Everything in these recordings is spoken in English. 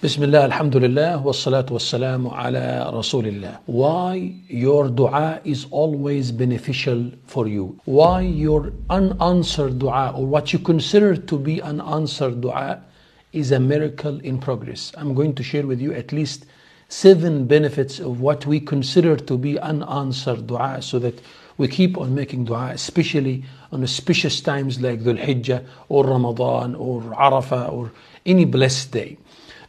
Bismillah, alhamdulillah, wassalatu wassalamu ala rasulillah. Why your dua is always beneficial for you. Why your unanswered dua, or what you consider to be unanswered dua, is a miracle in progress. I'm going to share with you at least 7 benefits of what we consider to be unanswered dua, so that we keep on making dua, especially on auspicious times like Dhul Hijjah or Ramadan or Arafah or any blessed day.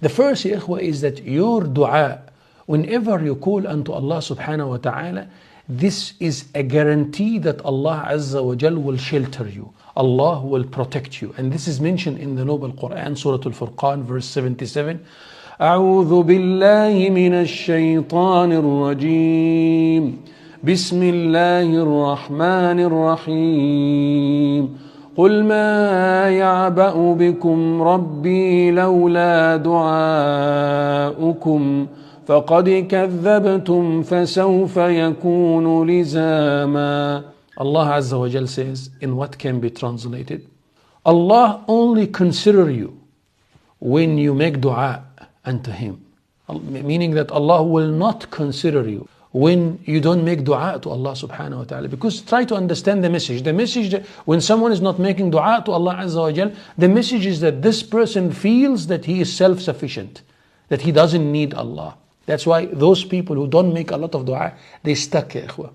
The first, ya ikhwa, is that your dua, whenever you call unto Allah subhanahu wa ta'ala, this is a guarantee that Allah Azza wa Jal will shelter you. Allah will protect you. And this is mentioned in the Noble Quran, Surah Al-Furqan, verse 77. أعوذ بالله من الشيطان الرجيم بسم الله الرحمن الرحيم قل ما يعبأ بكم ربي لولا دعاؤكم فقد كذبتم فسوف يكون لزاما. Allah Azza wa Jal says, in what can be translated, Allah only consider you when you make dua unto Him. Meaning that Allah will not consider you when you don't make dua to Allah subhanahu wa ta'ala. Because try to understand the message. The message that when someone is not making dua to Allah Azza wa Jal, the message is that this person feels that he is self-sufficient, that he doesn't need Allah. That's why those people who don't make a lot of dua, they stuck, ya ikhwa.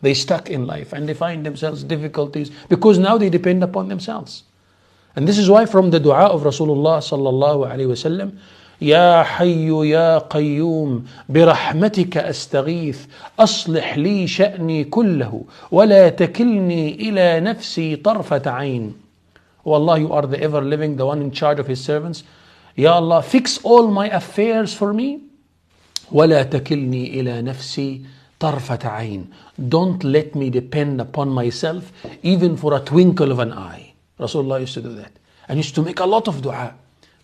They stuck in life and they find themselves difficulties because now they depend upon themselves. And this is why from the dua of Rasulullah sallallahu alayhi wa sallam, يا حي يا قيوم برحمتك أستغيث أصلح لي شأني كله ولا تكلني إلى نفسي طرفة عين. Oh Allah, you are the ever living, the one in charge of His servants. Ya Allah, fix all my affairs for me. ولا تكلني إلى نفسي طرفة عين. Don't let me depend upon myself even for a twinkle of an eye. Rasulullah used to do that. And used to make a lot of dua.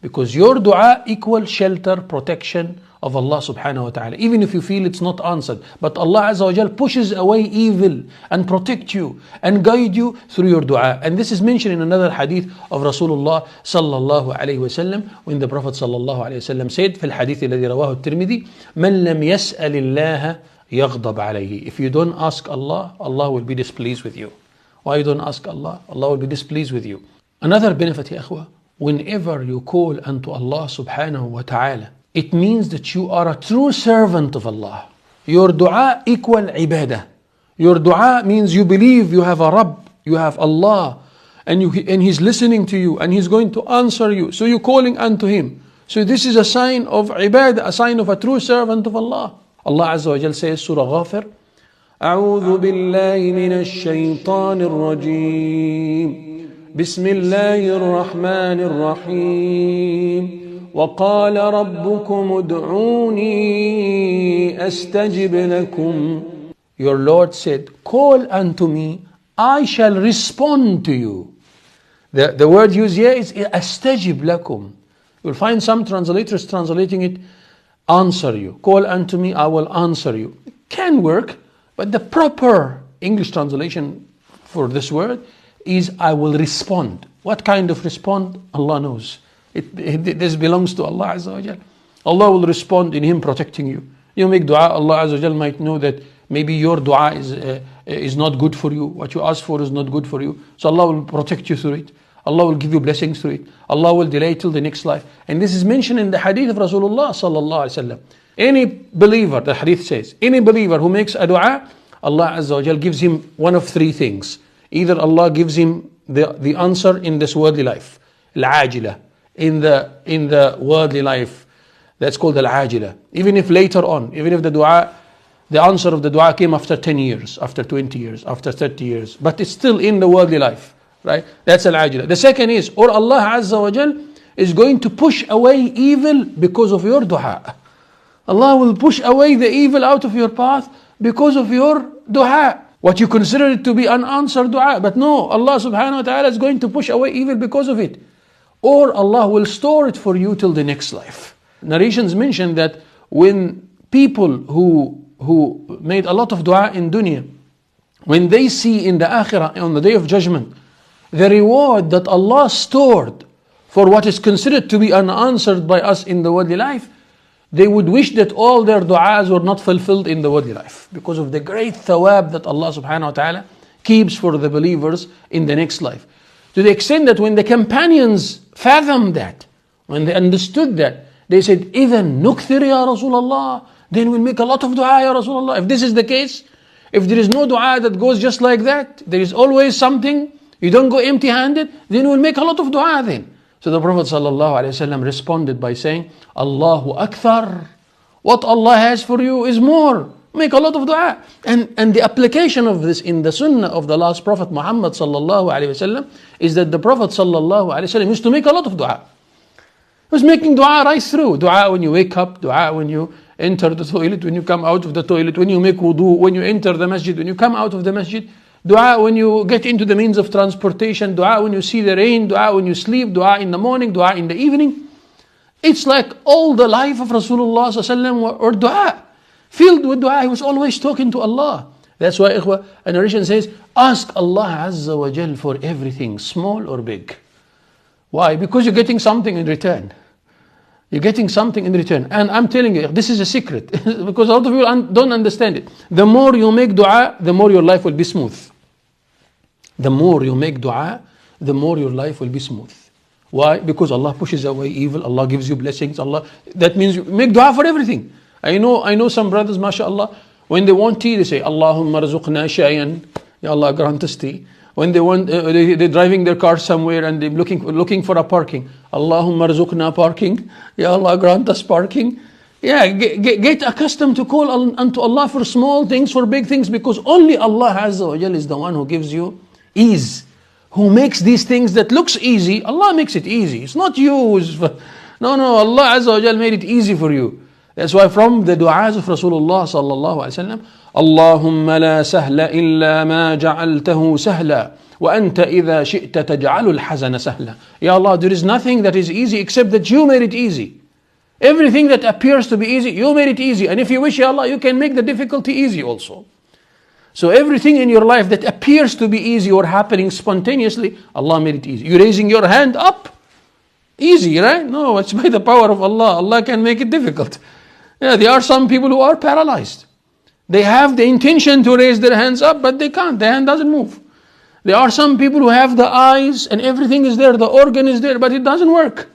Because your dua equals shelter, protection of Allah subhanahu wa ta'ala. Even if you feel it's not answered. But Allah Azza wa Jal pushes away evil and protect you and guide you through your dua. And this is mentioned in another hadith of Rasulullah sallallahu alayhi wa sallam, when the Prophet sallallahu alayhi wa sallam said, في الحديث الذي رواه الترمذي, من لم يسأل الله يغضب عليه. If you don't ask Allah, Allah will be displeased with you. Why you don't ask Allah? Allah will be displeased with you. Another benefit, ya ikhwa, whenever you call unto Allah subhanahu wa ta'ala, it means that you are a true servant of Allah. Your dua equal ibadah. Your dua means you believe you have a Rabb, you have Allah, and He's listening to you and He's going to answer you. So you're calling unto Him. So this is a sign of ibadah, a sign of a true servant of Allah. Allah Azza wa Jal says, Surah Ghafir, أعوذ بالله من الشيطان الرجيم بسم الله الرحمن الرحيم وقال ربكم ادعوني أستجب لكم. Your Lord said, call unto me, I shall respond to you. The word used here is أستجب لكم. You'll find some translators translating it, answer you. Call unto me, I will answer you. Can work, but the proper English translation for this word is I will respond. What kind of respond? Allah knows. This belongs to Allah Azza wa Jal. Allah will respond in Him protecting you. You make dua, Allah Azza wa Jal might know that maybe your dua is not good for you. What you ask for is not good for you. So Allah will protect you through it. Allah will give you blessings through it. Allah will delay till the next life. And this is mentioned in the hadith of Rasulullah sallallahu alaihi wasallam. Any believer, the hadith says, any believer who makes a dua, Allah Azza wa Jal gives him one of 3 things. Either Allah gives him the answer in this worldly life, al-ajila, in the worldly life, that's called al-ajila. Even if later on, even if the answer of the dua came after 10 years, after 20 years, after 30 years, but it's still in the worldly life, right? That's al-ajila. The second is, or Allah Azza wa Jal is going to push away evil because of your dua. Allah will push away the evil out of your path because of your dua. What you consider it to be unanswered dua. But no, Allah subhanahu wa ta'ala is going to push away evil because of it. Or Allah will store it for you till the next life. Narrations mention that when people who made a lot of dua in dunya, when they see in the akhirah, on the day of judgment, the reward that Allah stored for what is considered to be unanswered by us in the worldly life, they would wish that all their du'as were not fulfilled in the worldly life because of the great thawab that Allah subhanahu wa ta'ala keeps for the believers in the next life. To the extent that when the companions fathomed that, when they understood that, they said, إِذَن نُكْثِرْ يَا رَسُولَ اللَّهِ, then we'll make a lot of dua, Ya Rasulullah. If this is the case, if there is no dua that goes just like that, there is always something, you don't go empty-handed, then we'll make a lot of dua then. So the Prophet ﷺ responded by saying, Allahu Akthar. What Allah has for you is more. Make a lot of dua. And the application of this in the sunnah of the last Prophet Muhammad ﷺ is that the Prophet ﷺ used to make a lot of dua. He was making dua right through. Dua when you wake up, dua when you enter the toilet, when you come out of the toilet, when you make wudu, when you enter the masjid, when you come out of the masjid. Dua when you get into the means of transportation, dua when you see the rain, dua when you sleep, dua in the morning, dua in the evening. It's like all the life of Rasulullah ﷺ or dua. Filled with dua, he was always talking to Allah. That's why ikhwa, a narration says, ask Allah Azza wa Jal for everything, small or big. Why? Because you're getting something in return. You're getting something in return. And I'm telling you, this is a secret. Because a lot of people don't understand it. The more you make dua, the more your life will be smooth. The more you make dua, the more your life will be smooth. Why? Because Allah pushes away evil. Allah gives you blessings. That means you make dua for everything. I know some brothers, mashallah, when they want tea, they say, Allahumma razuqna shayan. Ya Allah, grant us tea. When they want, they're driving their car somewhere and they're looking for a parking. Allahumma razuqna parking. Ya Allah, grant us parking. Yeah, get accustomed to call unto Allah for small things, for big things, because only Allah Azza wa Jal is the one who gives you ease. Who makes these things that looks easy, Allah makes it easy. It's not you. No, Allah Azza wa Jal made it easy for you. That's why from the du'as of Rasulullah sallallahu alaihi wasallam, Allahumma la sahla illa ma ja'altahu sahla wa anta idha shi'ta taj'alul hazana sahla. Ya Allah, there is nothing that is easy except that you made it easy. Everything that appears to be easy, you made it easy. And if you wish, Ya Allah, you can make the difficulty easy also. So everything in your life that appears to be easy or happening spontaneously, Allah made it easy. You raising your hand up, easy, right? No, it's by the power of Allah. Allah can make it difficult. Yeah, there are some people who are paralyzed. They have the intention to raise their hands up, but they can't. Their hand doesn't move. There are some people who have the eyes and everything is there, the organ is there, but it doesn't work.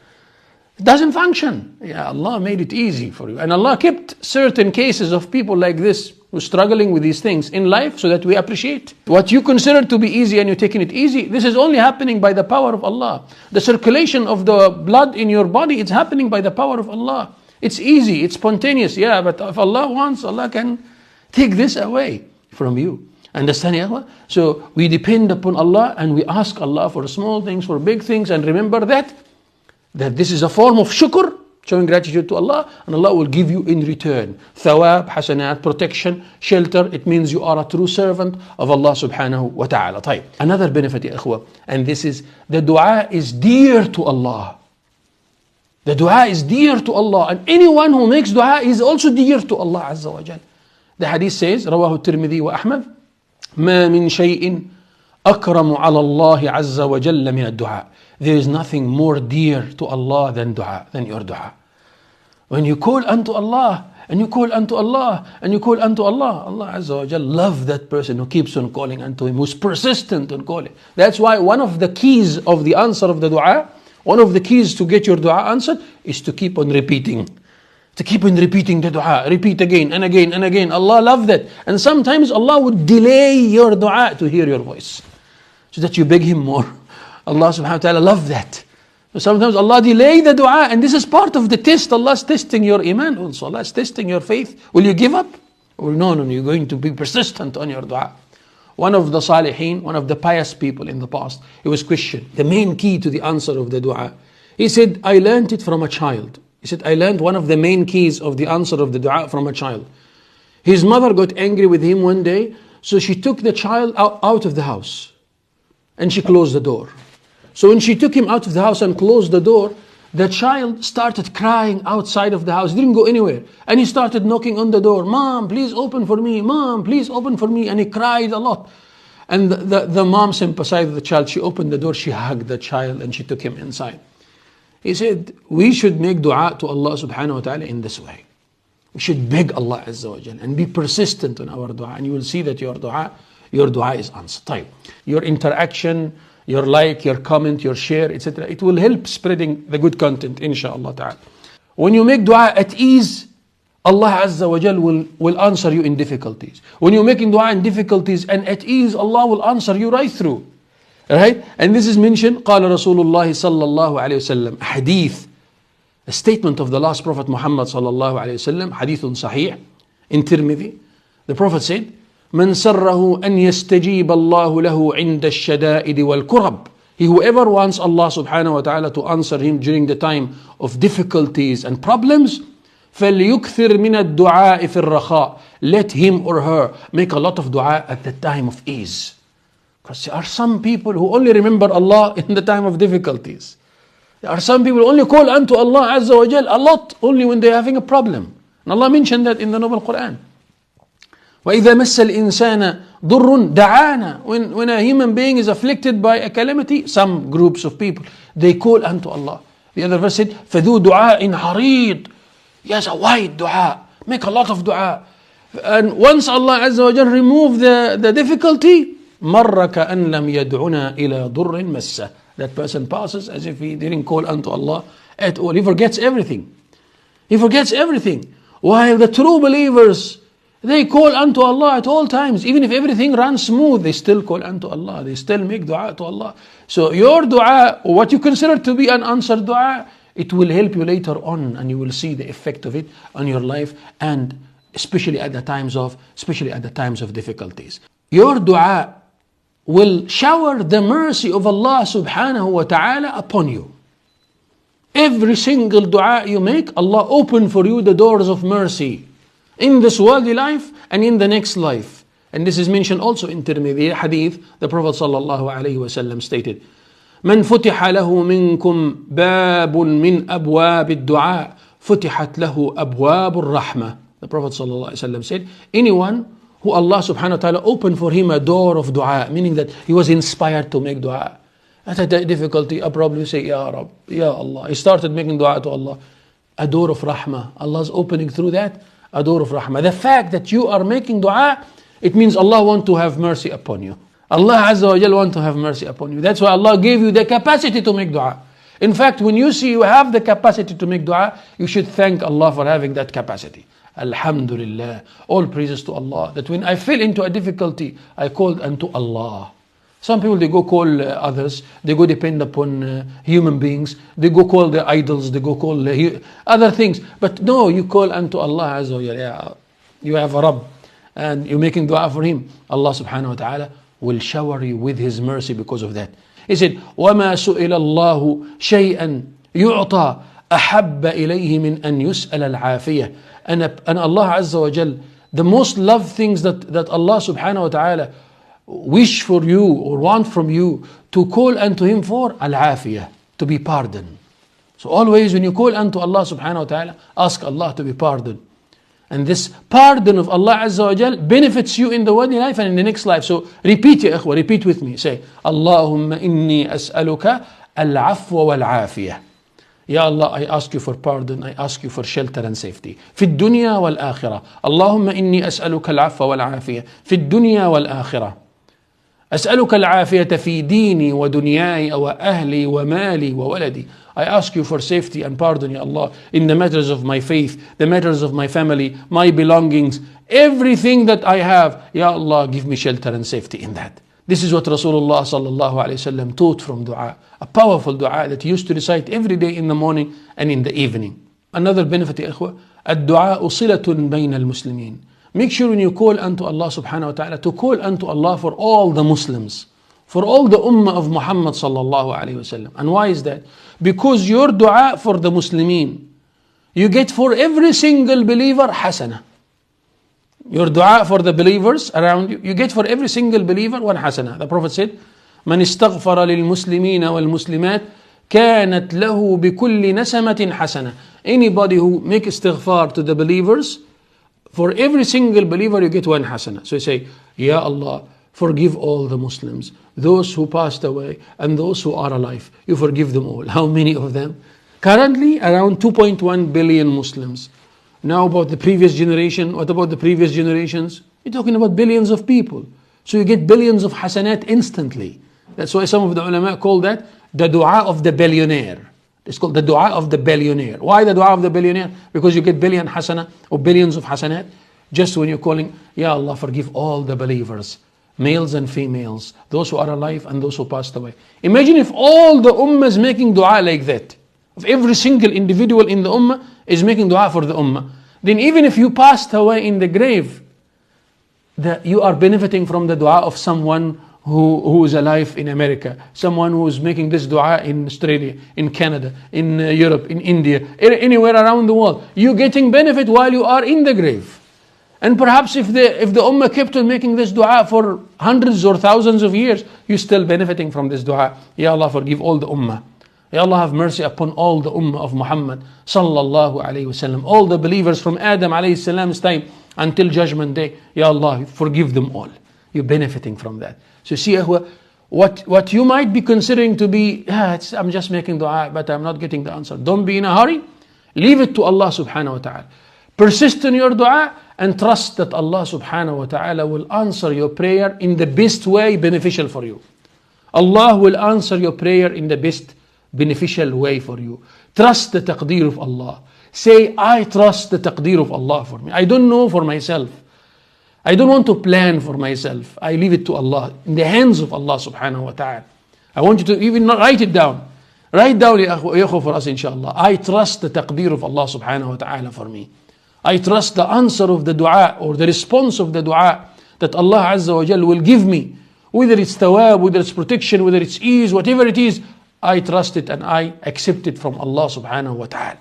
It doesn't function. Yeah, Allah made it easy for you. And Allah kept certain cases of people like this who are struggling with these things in life so that we appreciate. What you consider to be easy and you're taking it easy, this is only happening by the power of Allah. The circulation of the blood in your body, it's happening by the power of Allah. It's easy, it's spontaneous, yeah, but if Allah wants, Allah can take this away from you. Understand, ya? So we depend upon Allah and we ask Allah for small things, for big things, and remember that this is a form of shukr, showing gratitude to Allah, and Allah will give you in return thawab, hasanat, protection, shelter. It means you are a true servant of Allah subhanahu wa ta'ala. طيب. Another benefit, ya ikhwa, and this is the dua is dear to Allah. The dua is dear to Allah, and anyone who makes dua is also dear to Allah Azza wa Jal. The hadith says, رواه الترمذي وأحمد, ما من شيء أكرم على الله عز وجل من الدعاء. There is nothing more dear to Allah than dua, than your dua. When you call unto Allah, and you call unto Allah, and you call unto Allah, Allah Azza wa Jal love that person who keeps on calling unto Him, who's persistent on calling. That's why one of the keys of the answer of the dua, one of the keys to get your dua answered is to keep on repeating. To keep on repeating the dua. Repeat again and again and again. Allah loves that. And sometimes Allah would delay your dua to hear your voice, so that you beg Him more. Allah subhanahu wa ta'ala loves that. So sometimes Allah delay the dua, and this is part of the test. Allah's testing your iman also. Allah's testing your faith. Will you give up? Or no, you're going to be persistent on your dua. One of the salihin, one of the pious people in the past, he was questioned the main key to the answer of the dua. He said, I learned it from a child. He said, I learned one of the main keys of the answer of the dua from a child. His mother got angry with him one day, so she took the child out of the house and she closed the door. So when she took him out of the house and closed the door, the child started crying outside of the house. He didn't go anywhere. And he started knocking on the door. Mom, please open for me. Mom, please open for me. And he cried a lot. And the mom sympathized with the child. She opened the door. She hugged the child and she took him inside. He said, we should make dua to Allah subhanahu wa ta'ala in this way. We should beg Allah Azza wa Jal and be persistent in our dua, and you will see that your dua is answered. طيب. Your interaction, your like, your comment, your share, etc. It will help spreading the good content, inshaAllah ta'ala. When you make dua at ease, Allah Azza wa Jal will answer you in difficulties. When you're making dua in difficulties and at ease, Allah will answer you right through. Right? And this is mentioned, قال رسول الله صلى الله عليه وسلم, hadith, a statement of the last Prophet Muhammad صلى الله عليه وسلم, hadithun sahih, in Tirmidhi. The Prophet said, من سره أن يستجيب الله له عند الشدائد والكرب. He whoever wants Allah subhanahu wa ta'ala to answer him during the time of difficulties and problems, فليكثر من الدعاء في الرخاء. Let him or her make a lot of dua at the time of ease. Because there are some people who only remember Allah in the time of difficulties. There are some people who only call unto Allah Azza wa Jal a lot only when they are having a problem. And Allah mentioned that in the Noble Quran. وَإِذَا مَسَّ الْإِنسَانَ ضُرٌّ دَعَانَا. When a human being is afflicted by a calamity, some groups of people, they call unto Allah. The other verse said, فَذُو دُعَاءٍ حَرِيضٍ. Yes, a wide dua. Make a lot of dua. And once Allah Azza wa Jal remove the difficulty, مَرَّ كَأَنْ لَمْ يَدْعُنَا إِلَى ضُرٍّ مَسَّةٍ. That person passes as if he didn't call unto Allah at all. He forgets everything. He forgets everything. While the true believers, they call unto Allah at all times. Even if everything runs smooth, they still call unto Allah. They still make dua to Allah. So your dua, what you consider to be an answered dua, it will help you later on, and you will see the effect of it on your life, and especially at the times of difficulties. Your dua will shower the mercy of Allah subhanahu wa ta'ala upon you. Every single dua you make, Allah open for you the doors of mercy in this worldly life and in the next life. And this is mentioned also in Tirmidhi hadith. The Prophet sallallahu alaihi wasallam stated, من فتح له منكم باب من أبواب الدعاء فتحت له أبواب الرحمة. The Prophet sallallahu alaihi wasallam said, anyone who Allah subhanahu wa ta'ala opened for him a door of dua, meaning that he was inspired to make dua. At a difficulty, a problem, you say, Ya Rab, Ya Allah. He started making dua to Allah. A door of rahmah. Allah's opening through that a door of rahmah. The fact that you are making dua, it means Allah wants to have mercy upon you. Allah Azza wa Jal wants to have mercy upon you. That's why Allah gave you the capacity to make dua. In fact, when you see you have the capacity to make dua, you should thank Allah for having that capacity. Alhamdulillah. All praises to Allah. That when I fell into a difficulty, I called unto Allah. Some people, they go call others. They go depend upon human beings. They go call their idols. They go call other things. But no, you call unto Allah Azza wa Jal. You have a Rabb, and you're making dua for Him. Allah subhanahu wa ta'ala will shower you with His mercy because of that. He said, وَمَا سُئِلَ اللَّهُ شَيْئًا يُعْطَى أَحَبَّ إِلَيْهِ مِنْ أَنْ يُسْأَلَ الْعَافِيَةِ. And Allah Azza wa Jal, the most loved things that Allah subhanahu wa ta'ala wish for you or want from you to call unto Him for, al-afiyah, to be pardoned. So always when you call unto Allah subhanahu wa ta'ala, ask Allah to be pardoned. And this pardon of Allah Azza wa Jal benefits you in the worldly life and in the next life. So repeat, ya ikhwa, repeat with me. Say, Allahumma inni as'aluka al-afwa wal-afiyah. Ya Allah, I ask you for pardon, I ask you for shelter and safety. في الدنيا والآخرة. اللهم إني أسألك العفو والعافية في الدنيا والآخرة. أسألك العافية في ديني ودنياي وأهلي ومالي وولدي. I ask you for safety and pardon, Ya Allah, in the matters of my faith, the matters of my family, my belongings, everything that I have. Ya Allah, give me shelter and safety in that. This is what Rasulullah sallallahu alayhi wasallam taught from dua. A powerful dua that he used to recite every day in the morning and in the evening. Another benefit, ya ikhwa, الدعاء صلة بين المسلمين. Make sure when you call unto Allah subhanahu wa ta'ala, to call unto Allah for all the Muslims, for all the ummah of Muhammad sallallahu alayhi wasallam. And why is that? Because your dua for the Muslimin, you get for every single believer hasana. Your dua for the believers around you, you get for every single believer one hasana. The Prophet said, من استغفر للمسلمين والمسلمات كانت له بكل نسمة حسنة. Anybody who make istighfar to the believers, for every single believer you get one hasana. So you say, Ya Allah, forgive all the Muslims, those who passed away and those who are alive. You forgive them all. How many of them? Currently, around 2.1 billion Muslims. Now about the previous generation, what about the previous generations? You're talking about billions of people. So you get billions of hasanat instantly. That's why some of the ulama call that the dua of the billionaire. It's called the dua of the billionaire. Why the dua of the billionaire? Because you get billion hasana or billions of hasanat just when you're calling, Ya Allah, forgive all the believers, males and females, those who are alive and those who passed away. Imagine if all the ummah is making dua like that. If every single individual in the ummah is making dua for the ummah, then even if you passed away in the grave, you are benefiting from the dua of someone who is alive in America, someone who is making this dua in Australia, in Canada, in Europe, in India, anywhere around the world. You're getting benefit while you are in the grave. And perhaps if the ummah kept on making this dua for hundreds or thousands of years, you're still benefiting from this dua. Ya Allah, forgive all the ummah. Ya Allah, have mercy upon all the ummah of Muhammad sallallahu alayhi wasallam, all the believers from Adam alayhi salam's time until judgment day. Ya Allah, forgive them all. You're benefiting from that. So see, what you might be considering to be, I'm just making dua, but I'm not getting the answer. Don't be in a hurry. Leave it to Allah subhanahu wa ta'ala. Persist in your dua and trust that Allah subhanahu wa ta'ala will answer your prayer in the best way beneficial for you. Allah will answer your prayer in the best beneficial way for you. Trust the taqdeer of Allah. Say, I trust the taqdeer of Allah for me. I don't know for myself. I don't want to plan for myself. I leave it to Allah, in the hands of Allah subhanahu wa ta'ala. I want you to even write it down. Write down, ya akhu, for us, inshallah. I trust the taqdeer of Allah subhanahu wa ta'ala for me. I trust the answer of the dua or the response of the dua that Allah Azza wa Jal will give me. Whether it's thawab, whether it's protection, whether it's ease, whatever it is, I trust it and I accept it from Allah subhanahu wa ta'ala.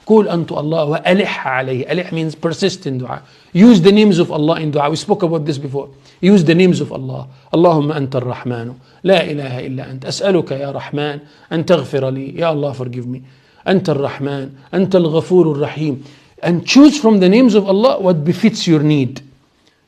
Qul unto Allah wa alih alayhi. Alih means persist in dua. Use the names of Allah in dua. We spoke about this before. Use the names of Allah. Allahumma anta ar-Rahmanu. La ilaha illa anta. As'aluka ya Rahman. An taghfira li. Ya Allah, forgive me. Anta ar-Rahman. Anta al-Ghafur ar-Rahim. And choose from the names of Allah what befits your need.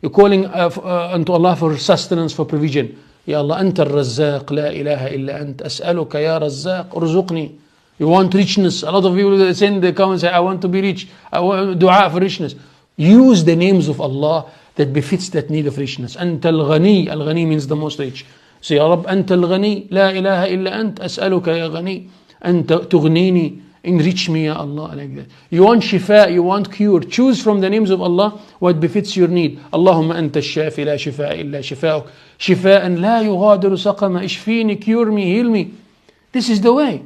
You're calling unto Allah for sustenance, for provision. Ya Allah, anta ar-Razzaq. La ilaha illa anta. As'aluka ya Razzaq. Urzuqni. You want richness. A lot of people send the comments, say, I want to be rich. I want dua for richness. Use the names of Allah that befits that need of richness. Anta al-Ghani. Al-Ghani means the most rich. Say, Ya Rab, Anta al-Ghani. La ilaha illa ant. As'aluka ya Ghani. Anta tughnini. Enrich me, Ya Allah. Like that. You want shifa, you want cure. Choose from the names of Allah what befits your need. Allahumma anta al-shafi la shifa illa shifa'uk. Shifa'an la yughadiru saqama. Ishfini, cure me, heal me. This is the way.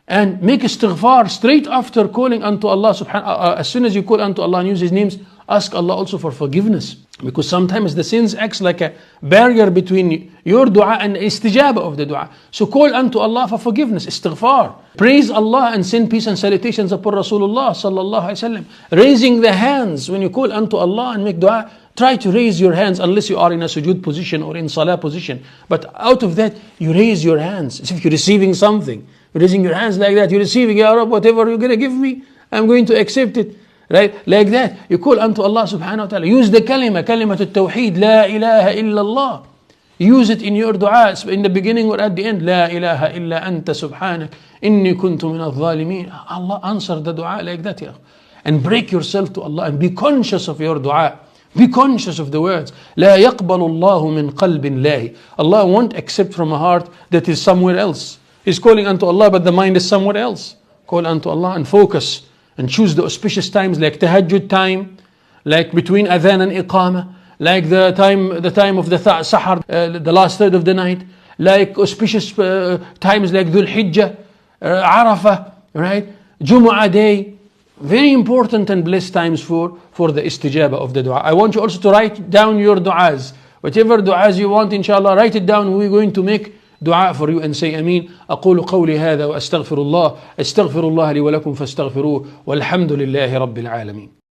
And make istighfar straight after calling unto Allah subhanahu. As soon as you call unto Allah and use His names, ask Allah also for forgiveness. Because sometimes the sins acts like a barrier between your dua and the istijaba of the dua. So call unto Allah for forgiveness, istighfar. Praise Allah and send peace and salutations upon Rasulullah sallallahu alaihi wasallam. Raising the hands when you call unto Allah and make dua. Try to raise your hands unless you are in a sujood position or in salah position. But out of that, you raise your hands as if you're receiving something. You're raising your hands like that. You're receiving, Ya Rab, whatever you're going to give me, I'm going to accept it. Right? Like that. You call unto Allah subhanahu wa ta'ala. Use the kalima al-tawheed. La ilaha illallah. Use it in your dua in the beginning or at the end. La ilaha illa anta subhanak. Inni kuntu min al-zalimin. Allah answer the dua like that. Ya. And break yourself to Allah and be conscious of your dua. Be conscious of the words. لا يقبل الله من قلب الله. Allah won't accept from a heart that is somewhere else. He's calling unto Allah but the mind is somewhere else. Call unto Allah and focus. And choose the auspicious times like tahajjud time, like between adhan and iqamah, like the time of the sahar, the last third of the night, like auspicious times like Dhul Hijjah, Arafah, right? Jumu'ah day. Very important and blessed times for the istijaba of the dua. I want you also to write down your du'as. Whatever du'as you want, inshallah, write it down. We're going to make dua for you and say Ameen. أقول قولي هذا وأستغفر الله. أستغفر الله لي ولكم فاستغفروه والحمد لله رب العالمين.